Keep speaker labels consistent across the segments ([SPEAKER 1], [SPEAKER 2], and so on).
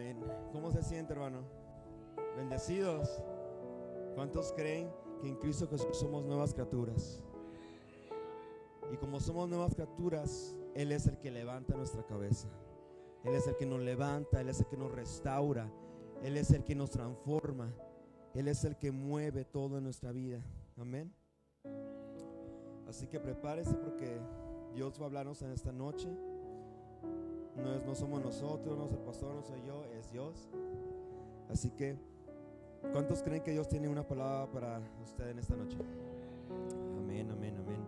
[SPEAKER 1] Amén. ¿Cómo se siente, hermano? Bendecidos. ¿Cuántos creen que en Cristo Jesús somos nuevas criaturas? Y como somos nuevas criaturas, Él es el que levanta nuestra cabeza. Él es el que nos levanta, Él es el que nos restaura, Él es el que nos transforma, Él es el que mueve todo en nuestra vida. Amén. Así que prepárese porque Dios va a hablarnos en esta noche. No somos nosotros, no es el pastor, no soy yo, es Dios. Así que, ¿cuántos creen que Dios tiene una palabra para usted en esta noche? Amén, amén, amén.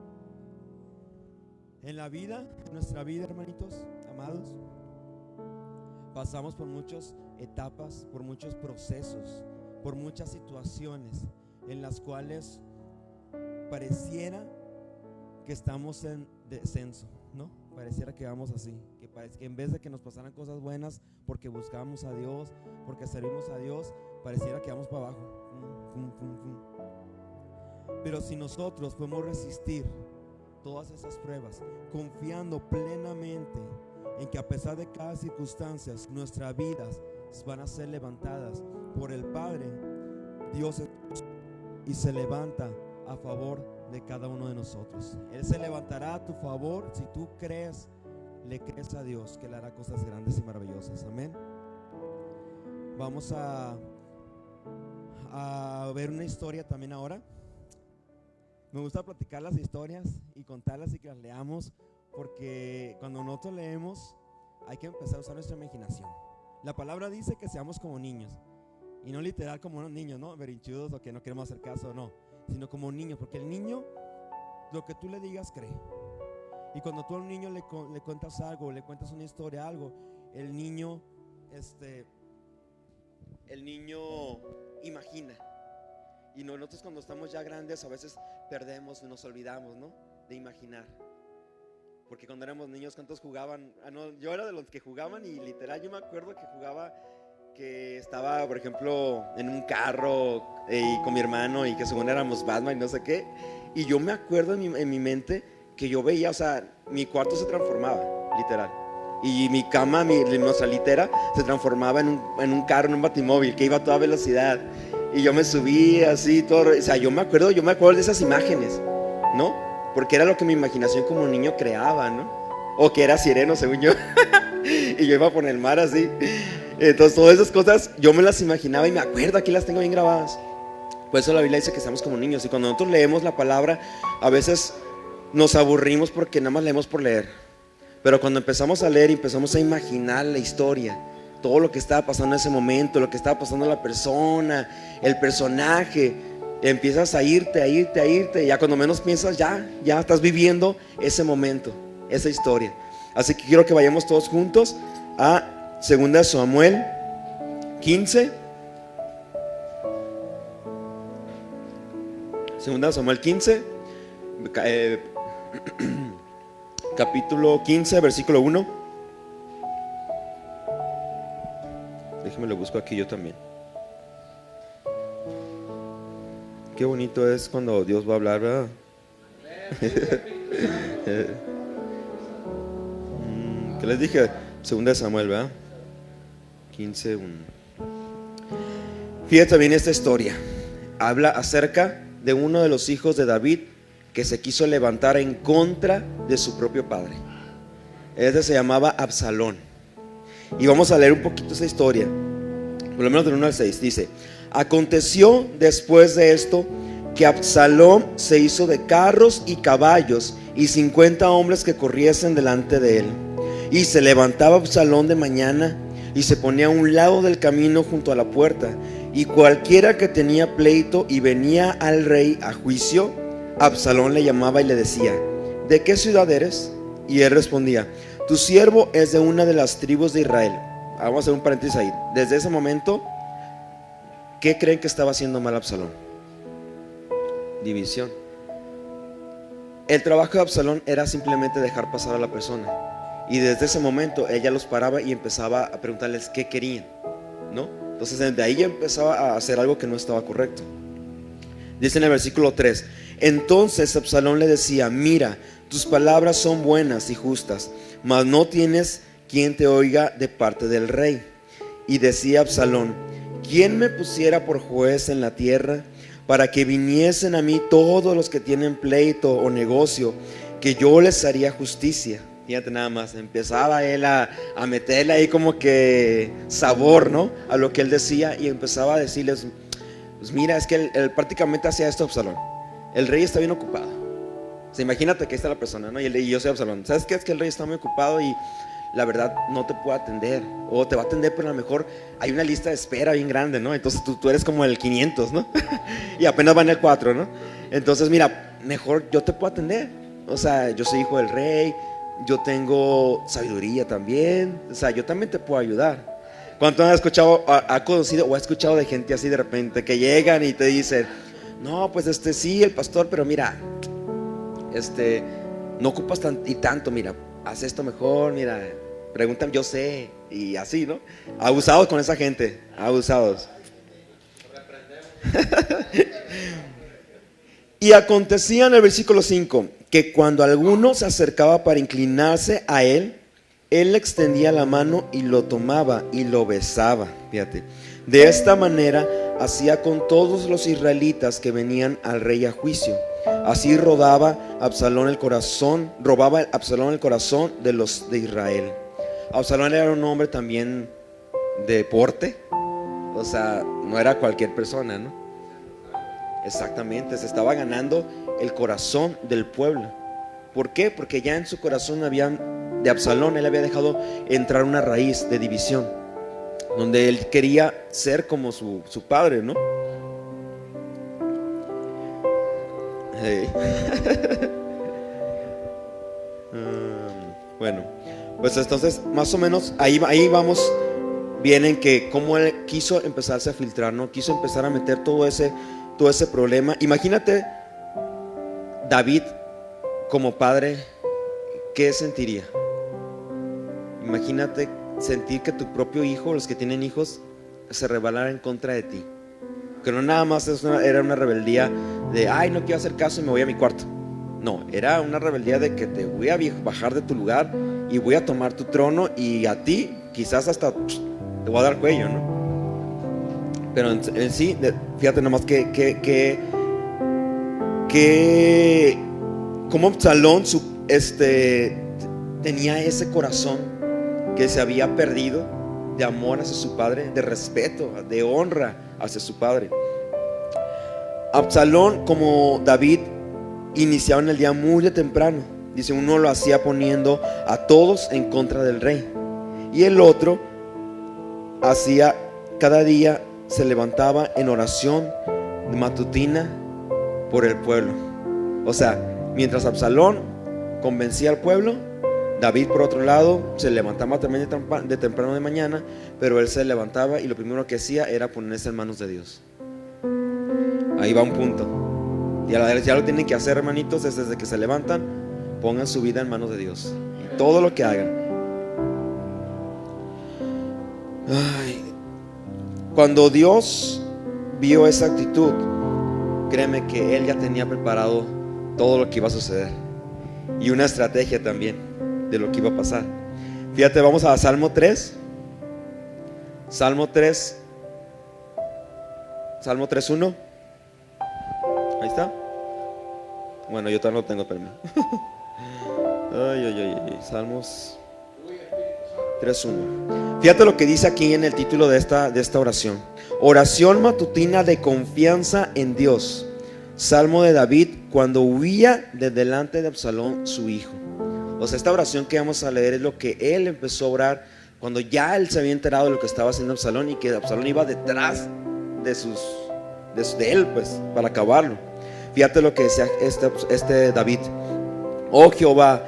[SPEAKER 1] En la vida, en nuestra vida, hermanitos, amados, pasamos por muchas etapas, por muchos procesos, por muchas situaciones en las cuales pareciera que estamos en descenso, ¿no? Pareciera que vamos así, que en vez de que nos pasaran cosas buenas porque buscamos a Dios, porque servimos a Dios, pareciera que vamos para abajo. Pero si nosotros podemos resistir todas esas pruebas, confiando plenamente en que a pesar de cada circunstancia, nuestras vidas van a ser levantadas por el Padre, Dios es y se levanta a favor de cada uno de nosotros. Él se levantará a tu favor si tú crees, le crees a Dios que Él hará cosas grandes y maravillosas. Amén. Vamos a ver una historia también ahora. Me gusta platicar las historias y contarlas y que las leamos, porque cuando nosotros leemos hay que empezar a usar nuestra imaginación. La palabra dice que seamos como niños, y no literal como unos niños, ¿no? Berinchudos o que no queremos hacer caso, no, sino como niños, porque el niño, lo que tú le digas, cree. Y cuando tú a un niño le cuentas algo, le cuentas una historia, algo, el niño imagina. Y nosotros cuando estamos ya grandes a veces perdemos y nos olvidamos, ¿no? De imaginar. Porque cuando éramos niños, ¿cuántos jugaban? No, yo era de los que jugaban y literal yo me acuerdo que jugaba, que estaba, por ejemplo, en un carro y con mi hermano y que según éramos Batman y no sé qué. Y yo me acuerdo en mi mente que yo veía, o sea, mi cuarto se transformaba, literal. Y mi cama, nuestra litera, se transformaba en un carro, en un batimóvil que iba a toda velocidad. Y yo me subí así, todo. O sea, yo me acuerdo de esas imágenes, ¿no? Porque era lo que mi imaginación como niño creaba, ¿no? O que era sireno, según yo. Y yo iba por el mar así. Entonces todas esas cosas yo me las imaginaba y me acuerdo, aquí las tengo bien grabadas. Por eso la Biblia dice que estamos como niños. Y cuando nosotros leemos la palabra, a veces nos aburrimos porque nada más leemos por leer. Pero cuando empezamos a leer y empezamos a imaginar la historia, todo lo que estaba pasando en ese momento, lo que estaba pasando la persona, el personaje, empiezas a irte, y ya cuando menos piensas, ya estás viviendo ese momento, esa historia. Así que quiero que vayamos todos juntos a 2 Samuel 15. 2 Samuel 15, capítulo 15, versículo 1. Déjeme lo busco aquí yo también. Qué bonito es cuando Dios va a hablar, ¿verdad? ¿Qué les dije? 2 Samuel, ¿verdad? 15, 1. Fíjate bien esta historia. Habla acerca de uno de los hijos de David que se quiso levantar en contra de su propio padre. Este se llamaba Absalón. Y vamos a leer un poquito esa historia, por lo menos del 1 al 6. Dice: aconteció después de esto que Absalón se hizo de carros y caballos y 50 hombres que corriesen delante de él. Y se levantaba Absalón de mañana y se ponía a un lado del camino junto a la puerta, y cualquiera que tenía pleito y venía al rey a juicio, Absalón le llamaba y le decía: ¿de qué ciudad eres? Y él respondía: tu siervo es de una de las tribus de Israel. Vamos a hacer un paréntesis ahí. Desde ese momento, ¿qué creen que estaba haciendo mal Absalón? División. El trabajo de Absalón era simplemente dejar pasar a la persona, y desde ese momento ella los paraba y empezaba a preguntarles qué querían, ¿no? Entonces desde ahí ya empezaba a hacer algo que no estaba correcto. Dice en el versículo 3: entonces Absalón le decía: mira, tus palabras son buenas y justas, mas no tienes quien te oiga de parte del rey. Y decía Absalón: ¿quién me pusiera por juez en la tierra, para que viniesen a mí todos los que tienen pleito o negocio, que yo les haría justicia? Fíjate nada más, empezaba él a meterle ahí como que sabor, ¿no?, a lo que él decía, y empezaba a decirles: pues mira, es que él prácticamente hacía esto, Absalón. El rey está bien ocupado. O sea, imagínate que ahí está la persona, ¿no? Y yo soy Absalón. ¿Sabes qué? Es que el rey está muy ocupado y la verdad no te puedo atender, o te va a atender, pero a lo mejor hay una lista de espera bien grande, ¿no? Entonces tú eres como el 500, ¿no? Y apenas van el 4, ¿no? Entonces mira, mejor yo te puedo atender. O sea, yo soy hijo del rey, yo tengo sabiduría también, o sea, yo también te puedo ayudar. ¿Cuánto han escuchado, ha conocido o ha escuchado de gente así de repente que llegan y te dicen: no, pues sí, el pastor, pero mira, no ocupas tanto, mira, haz esto mejor, mira, pregúntame, yo sé, y así, ¿no? Abusados con esa gente, abusados. Y acontecía en el versículo 5 que cuando alguno se acercaba para inclinarse a él, él le extendía la mano y lo tomaba y lo besaba. Fíjate, de esta manera hacía con todos los israelitas que venían al rey a juicio. Así robaba Absalón el corazón de los de Israel. Absalón era un hombre también de porte, o sea, no era cualquier persona, ¿no? Exactamente, se estaba ganando el corazón del pueblo. ¿Por qué? Porque ya en su corazón de Absalón, él había dejado entrar una raíz de división, donde él quería ser como su padre, ¿no? Hey. Bueno, pues entonces más o menos ahí vamos bien en que cómo él quiso empezarse a filtrar, ¿no? Quiso empezar a meter todo ese problema. Imagínate David como padre, ¿qué sentiría? Imagínate sentir que tu propio hijo, los que tienen hijos, se rebelara en contra de ti. Que no nada más era una rebeldía de: ay, no quiero hacer caso y me voy a mi cuarto. No, era una rebeldía de que te voy a bajar de tu lugar y voy a tomar tu trono, y a ti quizás hasta te voy a dar cuello, ¿no? Pero en sí, fíjate nomás que como Absalón tenía ese corazón que se había perdido de amor hacia su padre, de respeto, de honra hacia su padre. Absalón, como David, iniciaba en el día muy de temprano. Dice, uno lo hacía poniendo a todos en contra del rey, y el otro hacía cada día, se levantaba en oración matutina por el pueblo. O sea, mientras Absalón convencía al pueblo, David por otro lado se levantaba también de temprano de mañana, pero él se levantaba y lo primero que hacía era ponerse en manos de Dios. Ahí va un punto. Ya lo tienen que hacer, hermanitos, desde que se levantan, pongan su vida en manos de Dios, y todo lo que hagan. Cuando Dios vio esa actitud, créeme que Él ya tenía preparado todo lo que iba a suceder, y una estrategia también de lo que iba a pasar. Fíjate, vamos a Salmo 3. Salmo 3:1. Ahí está. Bueno, yo todavía no lo tengo, pero Salmos 3:1. Fíjate lo que dice aquí en el título de esta oración: oración matutina de confianza en Dios. Salmo de David cuando huía de delante de Absalón su hijo. O sea, esta oración que vamos a leer es lo que él empezó a orar cuando ya él se había enterado de lo que estaba haciendo Absalón, y que Absalón iba detrás de él, pues, para acabarlo. Fíjate lo que decía David: oh Jehová,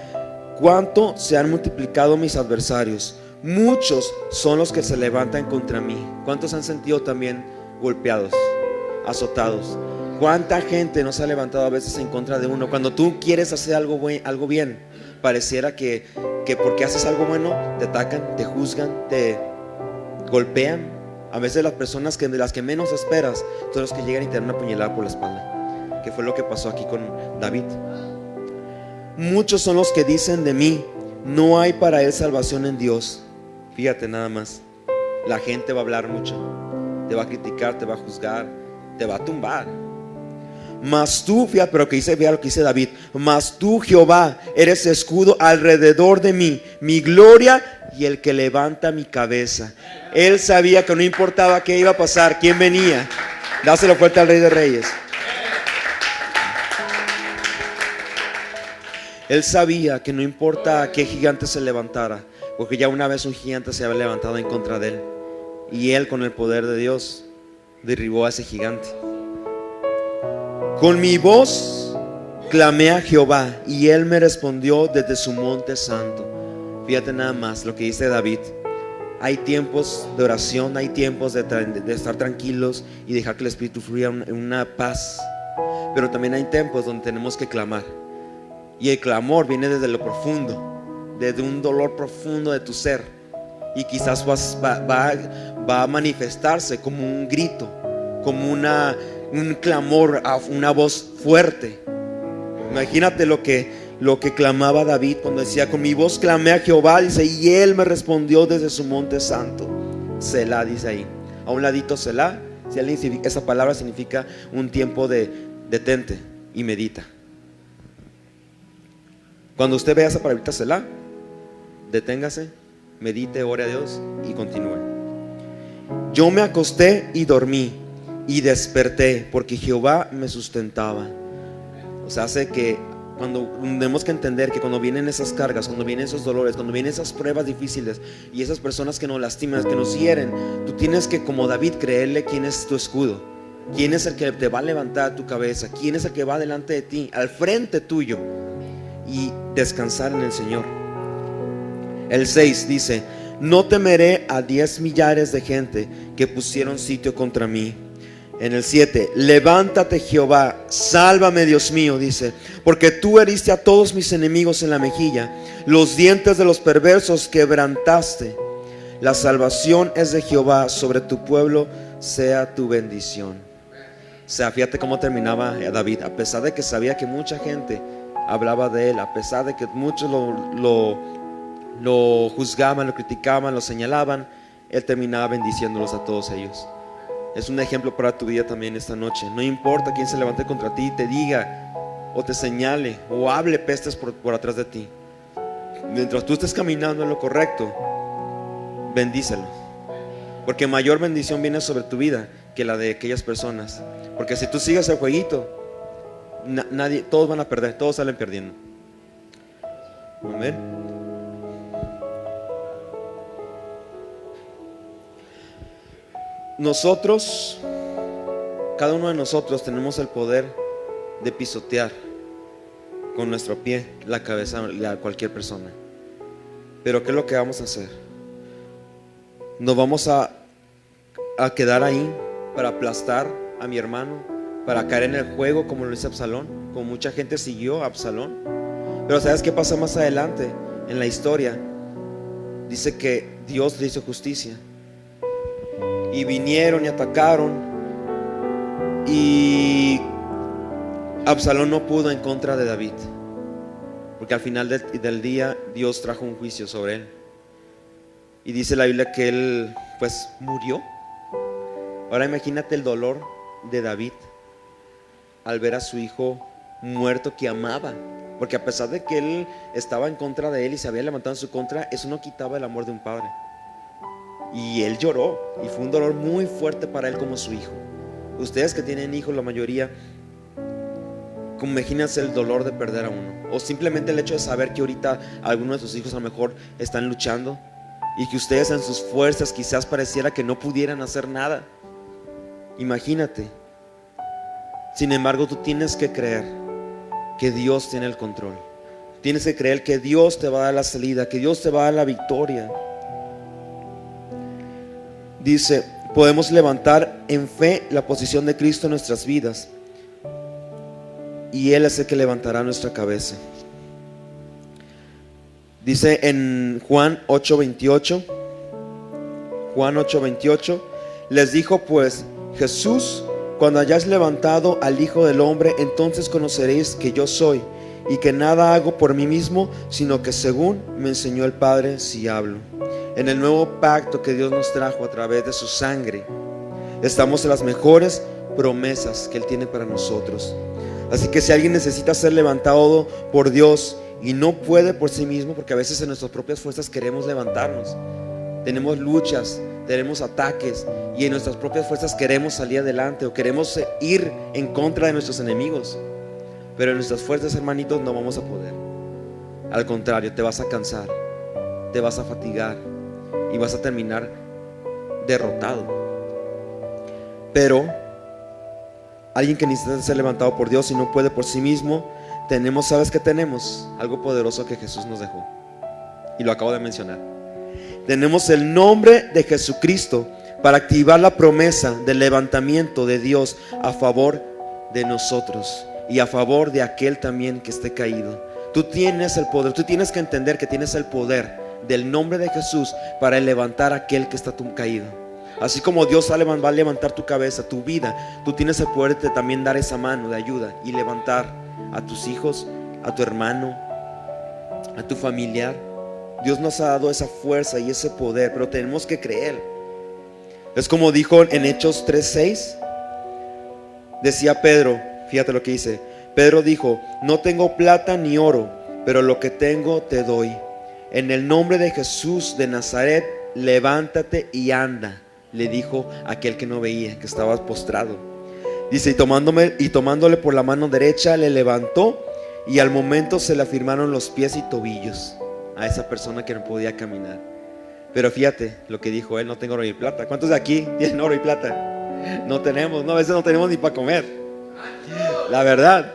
[SPEAKER 1] cuánto se han multiplicado mis adversarios, muchos son los que se levantan contra mí. ¿Cuántos han sentido también golpeados, azotados? ¿Cuánta gente no se ha levantado a veces en contra de uno? Cuando tú quieres hacer algo bien, pareciera que porque haces algo bueno te atacan, te juzgan, te golpean. A veces las personas de las que menos esperas son los que llegan y te dan una puñalada por la espalda, que fue lo que pasó aquí con David. Muchos son los que dicen de mí, no hay para él salvación en Dios. Fíjate nada más. La gente va a hablar mucho, te va a criticar, te va a juzgar, te va a tumbar. Mas tú, fíjate, pero vea lo que dice David: mas tú, Jehová, eres escudo alrededor de mí, mi gloria y el que levanta mi cabeza. Él sabía que no importaba qué iba a pasar, quién venía. Dáselo fuerte al Rey de Reyes. Él sabía que no importa qué gigante se levantara, porque ya una vez un gigante se había levantado en contra de él, y él, con el poder de Dios, derribó a ese gigante. Con mi voz clamé a Jehová, y él me respondió desde su monte santo. Fíjate nada más lo que dice David. Hay tiempos de oración, hay tiempos de estar tranquilos y dejar que el Espíritu fluya en una paz. Pero también hay tiempos donde tenemos que clamar. Y el clamor viene desde lo profundo, desde un dolor profundo de tu ser. Y quizás va a manifestarse como un grito, como un clamor, una voz fuerte. Imagínate lo que clamaba David cuando decía: con mi voz clamé a Jehová, dice, y él me respondió desde su monte santo. Selah, dice ahí. A un ladito Selah, esa palabra significa un tiempo de detente y medita. Cuando usted vea esa palabrita Selah, deténgase, medite, ore a Dios y continúe. Yo me acosté y dormí y desperté, porque Jehová me sustentaba. O sea, hace que tenemos que entender que cuando vienen esas cargas, cuando vienen esos dolores, cuando vienen esas pruebas difíciles y esas personas que nos lastiman, que nos hieren, tú tienes que, como David, creerle quién es tu escudo, quién es el que te va a levantar tu cabeza, quién es el que va delante de ti, al frente tuyo, y descansar en el Señor. El 6 dice: no temeré a 10 millares de gente que pusieron sitio contra mí. En el 7: levántate, Jehová, sálvame, Dios mío, dice, porque tú heriste a todos mis enemigos en la mejilla, los dientes de los perversos quebrantaste. La salvación es de Jehová, sobre tu pueblo sea tu bendición. O sea, fíjate cómo terminaba David. A pesar de que sabía que mucha gente hablaba de él, a pesar de que muchos lo juzgaban, lo criticaban, lo señalaban, él terminaba bendiciéndolos a todos ellos. Es un ejemplo para tu vida también esta noche. No importa quién se levante contra ti y te diga o te señale o hable pestes por atrás de ti, mientras tú estés caminando en lo correcto, bendícelo, porque mayor bendición viene sobre tu vida que la de aquellas personas. Porque si tú sigues el jueguito, todos van a perder, todos salen perdiendo. Amén. Nosotros, cada uno de nosotros, tenemos el poder de pisotear con nuestro pie la cabeza de cualquier persona. Pero ¿qué es lo que vamos a hacer? Nos vamos a quedar ahí para aplastar a mi hermano, para caer en el juego como lo hizo Absalón, como mucha gente siguió a Absalón. Pero ¿sabes qué pasa más adelante en la historia? Dice que Dios le hizo justicia, y vinieron y atacaron, y Absalón no pudo en contra de David, porque al final del día Dios trajo un juicio sobre él. Y dice la Biblia que él pues murió. Ahora imagínate el dolor de David al ver a su hijo muerto que amaba, porque a pesar de que él estaba en contra de él y se había levantado en su contra, eso no quitaba el amor de un padre. Y él lloró, y fue un dolor muy fuerte para él como su hijo. Ustedes que tienen hijos, la mayoría, imagínense el dolor de perder a uno, o simplemente el hecho de saber que ahorita algunos de sus hijos a lo mejor están luchando, y que ustedes en sus fuerzas quizás pareciera que no pudieran hacer nada. Imagínate. Sin embargo, tú tienes que creer que Dios tiene el control. Tienes que creer que Dios te va a dar la salida, que Dios te va a dar la victoria. Dice: podemos levantar en fe la posición de Cristo en nuestras vidas, y Él es el que levantará nuestra cabeza. Dice en Juan 8:28, Juan 8:28, les dijo pues Jesús: cuando hayáis levantado al Hijo del Hombre, entonces conoceréis que yo soy, y que nada hago por mí mismo, sino que según me enseñó el Padre, si hablo. En el nuevo pacto que Dios nos trajo a través de su sangre, estamos en las mejores promesas que Él tiene para nosotros. Así que si alguien necesita ser levantado por Dios y no puede por sí mismo, porque a veces en nuestras propias fuerzas queremos levantarnos, tenemos luchas, tenemos ataques, y en nuestras propias fuerzas queremos salir adelante o queremos ir en contra de nuestros enemigos, pero en nuestras fuerzas, hermanitos, no vamos a poder. Al contrario, te vas a cansar, te vas a fatigar y vas a terminar derrotado. Pero alguien que necesita ser levantado por Dios y no puede por sí mismo, tenemos, ¿sabes qué tenemos? Algo poderoso que Jesús nos dejó, y lo acabo de mencionar. Tenemos el nombre de Jesucristo para activar la promesa del levantamiento de Dios a favor de nosotros y a favor de aquel también que esté caído. Tú tienes el poder, tú tienes que entender que tienes el poder del nombre de Jesús para levantar a aquel que está caído. Así como Dios va a levantar tu cabeza, tu vida, tú tienes el poder de también dar esa mano de ayuda y levantar a tus hijos, a tu hermano, a tu familiar. Dios nos ha dado esa fuerza y ese poder, pero tenemos que creer. Es como dijo en Hechos 3:6. Decía Pedro, fíjate lo que dice. Pedro dijo: no tengo plata ni oro, pero lo que tengo te doy. En el nombre de Jesús de Nazaret, levántate y anda, le dijo aquel que no veía, que estaba postrado. Dice, y tomándole por la mano derecha, le levantó, y al momento se le afirmaron los pies y tobillos a esa persona que no podía caminar. Pero fíjate lo que dijo él: no tengo oro y plata. ¿Cuántos de aquí tienen oro y plata? No tenemos, no, a veces no tenemos ni para comer, la verdad.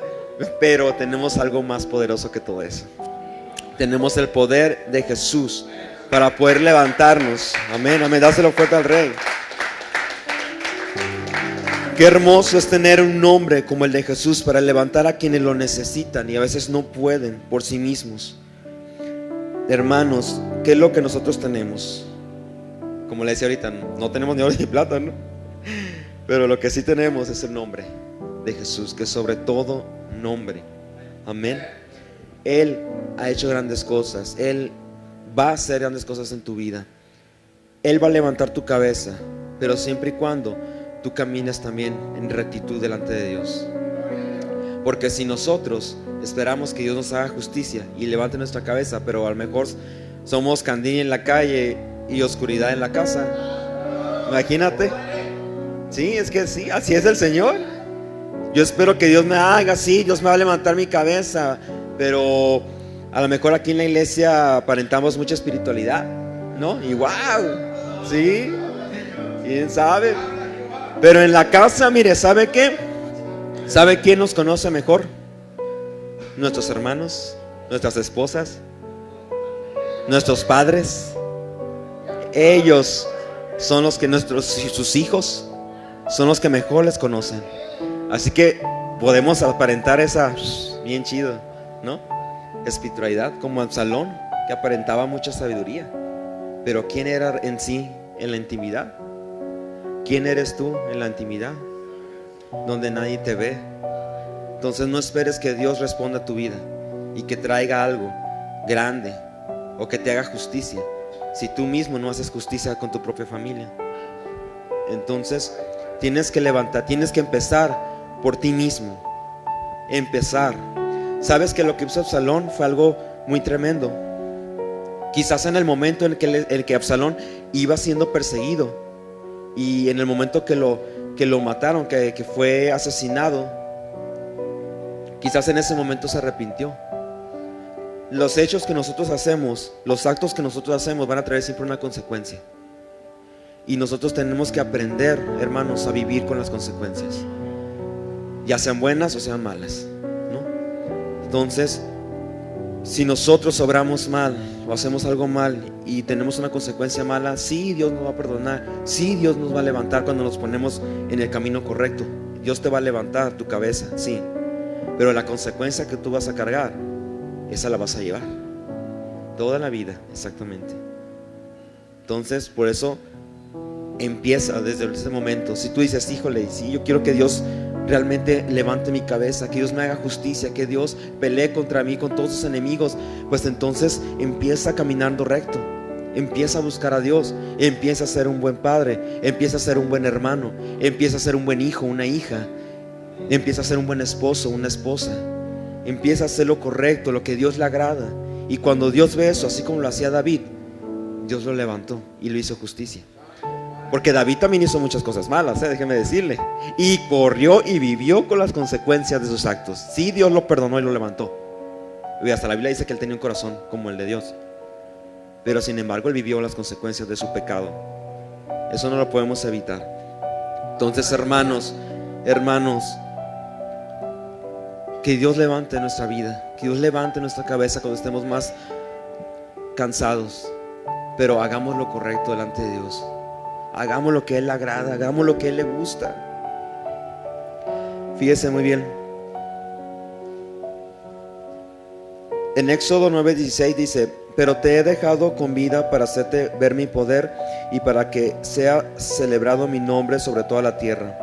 [SPEAKER 1] Pero tenemos algo más poderoso que todo eso. Tenemos el poder de Jesús para poder levantarnos. Amén, amén, dáselo fuerte al Rey. Qué hermoso es tener un nombre como el de Jesús para levantar a quienes lo necesitan y a veces no pueden por sí mismos. Hermanos, ¿qué es lo que nosotros tenemos? Como le decía ahorita, no tenemos ni oro ni plata, ¿no? Pero lo que sí tenemos es el nombre de Jesús, que es sobre todo nombre. Amén. Él ha hecho grandes cosas. Él va a hacer grandes cosas en tu vida. Él va a levantar tu cabeza, pero siempre y cuando tú camines también en rectitud delante de Dios. Porque si nosotros esperamos que Dios nos haga justicia y levante nuestra cabeza, pero a lo mejor somos candil en la calle y oscuridad en la casa, imagínate. Sí, es que sí, así es el Señor. Yo espero que Dios me haga así, Dios me va a levantar mi cabeza, pero a lo mejor aquí en la iglesia aparentamos mucha espiritualidad, ¿no? Y wow, sí, quién sabe. Pero en la casa, mire, ¿sabe qué? ¿Sabe quién nos conoce mejor? Nuestros hermanos, nuestras esposas, nuestros padres. Ellos son los que sus hijos son los que mejor les conocen. Así que podemos aparentar esa bien chido, ¿no? Espiritualidad, como Absalón, que aparentaba mucha sabiduría. Pero ¿quién era en sí en la intimidad? ¿Quién eres tú en la intimidad? Donde nadie te ve. Entonces no esperes que Dios responda a tu vida y que traiga algo grande o que te haga justicia si tú mismo no haces justicia con tu propia familia. Entonces tienes que levantar, tienes que empezar por ti mismo. Empezar. Sabes que lo que hizo Absalón fue algo muy tremendo. Quizás en el momento en el que Absalón iba siendo perseguido y en el momento que lo mataron, que fue asesinado, quizás en ese momento se arrepintió. Los hechos que nosotros hacemos, los actos que nosotros hacemos van a traer siempre una consecuencia. Y nosotros tenemos que aprender, hermanos, a vivir con las consecuencias, ya sean buenas o sean malas, ¿no? Entonces, si nosotros obramos mal o hacemos algo mal y tenemos una consecuencia mala, sí, Dios nos va a perdonar, sí, Dios nos va a levantar cuando nos ponemos en el camino correcto. Dios te va a levantar tu cabeza, sí, pero la consecuencia que tú vas a cargar, esa la vas a llevar toda la vida, exactamente. Entonces, por eso empieza desde ese momento. Si tú dices, híjole, sí, yo quiero que Dios realmente levante mi cabeza, que Dios me haga justicia, que Dios pelee contra mí, con todos sus enemigos, pues entonces empieza caminando recto. Empieza a buscar a Dios, empieza a ser un buen padre, empieza a ser un buen hermano, empieza a ser un buen hijo, una hija, empieza a ser un buen esposo, una esposa. Empieza a hacer lo correcto, lo que Dios le agrada. Y cuando Dios ve eso, así como lo hacía David, Dios lo levantó y lo hizo justicia. Porque David también hizo muchas cosas malas, déjeme decirle. Y corrió y vivió con las consecuencias de sus actos. Sí, Dios lo perdonó y lo levantó. Y hasta la Biblia dice que él tenía un corazón como el de Dios. Pero sin embargo él vivió las consecuencias de su pecado. Eso no lo podemos evitar. Entonces, hermanos, que Dios levante nuestra vida, que Dios levante nuestra cabeza cuando estemos más cansados. Pero hagamos lo correcto delante de Dios. Hagamos lo que a Él le agrada, hagamos lo que a Él le gusta. Fíjese muy bien. En Éxodo 9:16 dice: pero te he dejado con vida para hacerte ver mi poder y para que sea celebrado mi nombre sobre toda la tierra.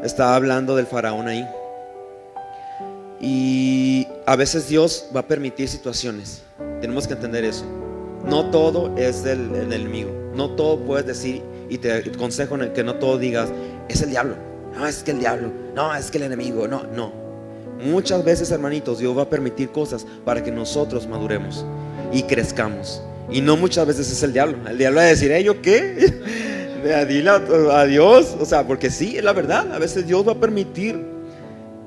[SPEAKER 1] Está hablando del faraón ahí. Y a veces Dios va a permitir situaciones. Tenemos que entender eso. No todo es del enemigo. No todo puedes decir, y te aconsejo que no todo digas es el diablo. No, es que el diablo. No, es que el enemigo. No. Muchas veces, hermanitos, Dios va a permitir cosas para que nosotros maduremos y crezcamos. Y no muchas veces es el diablo. El diablo va a decir: ¿yo qué? Dile a Dios. O sea, porque sí, es la verdad. A veces Dios va a permitir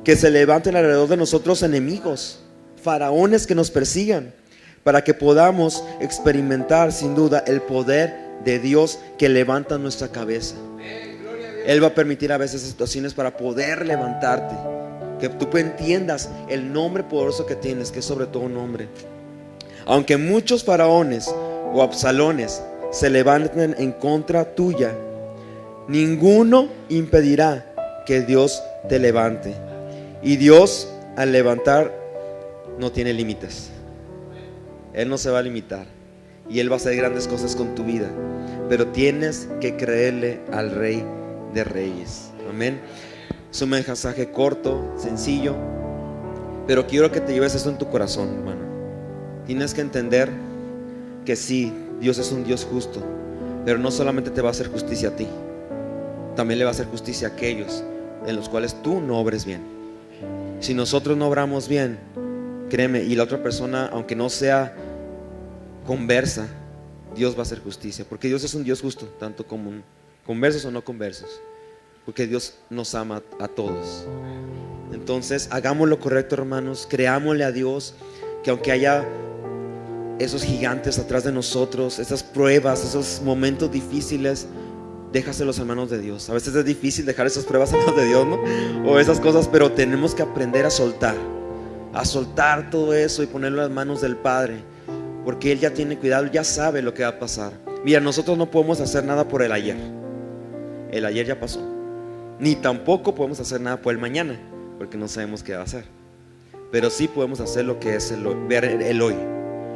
[SPEAKER 1] que se levanten alrededor de nosotros enemigos, faraones que nos persigan, para que podamos experimentar sin duda el poder de Dios que levanta nuestra cabeza. Él va a permitir a veces situaciones para poder levantarte, que tú entiendas el nombre poderoso que tienes, que es sobre todo un nombre. Aunque muchos faraones o absalones se levanten en contra tuya, ninguno impedirá que Dios te levante. Y Dios, al levantar, no tiene límites. Él no se va a limitar y Él va a hacer grandes cosas con tu vida. Pero tienes que creerle al Rey de Reyes. Amén. Es un mensaje corto, sencillo, pero quiero que te lleves esto en tu corazón, hermano. Tienes que entender que sí, Dios es un Dios justo, pero no solamente te va a hacer justicia a ti, también le va a hacer justicia a aquellos en los cuales tú no obres bien. Si nosotros no obramos bien, créeme, y la otra persona, aunque no sea conversa, Dios va a hacer justicia, porque Dios es un Dios justo, tanto como conversos o no conversos, porque Dios nos ama a todos. Entonces hagamos lo correcto, hermanos. Creámosle a Dios, que aunque haya esos gigantes atrás de nosotros, esas pruebas, esos momentos difíciles, déjaselos a manos de Dios. A veces es difícil dejar esas pruebas a manos de Dios, ¿no? O esas cosas, pero tenemos que aprender a soltar todo eso y ponerlo en las manos del Padre, porque Él ya tiene cuidado, ya sabe lo que va a pasar. Mira, nosotros no podemos hacer nada por el ayer. El ayer ya pasó. Ni tampoco podemos hacer nada por el mañana, porque no sabemos qué va a hacer. Pero sí podemos hacer lo que es ver el hoy,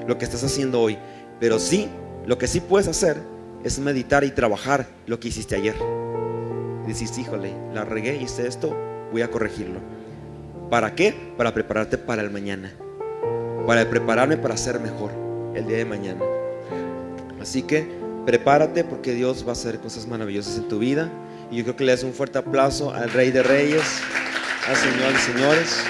[SPEAKER 1] lo que estás haciendo hoy. Pero sí, lo que sí puedes hacer es meditar y trabajar lo que hiciste ayer. Dices: híjole, la regué, hice esto, voy a corregirlo. ¿Para qué? Para prepararte para el mañana, para prepararme para ser mejor el día de mañana. Así que prepárate, porque Dios va a hacer cosas maravillosas en tu vida. Y yo creo que le das un fuerte aplauso al Rey de Reyes, al Señor de Señores.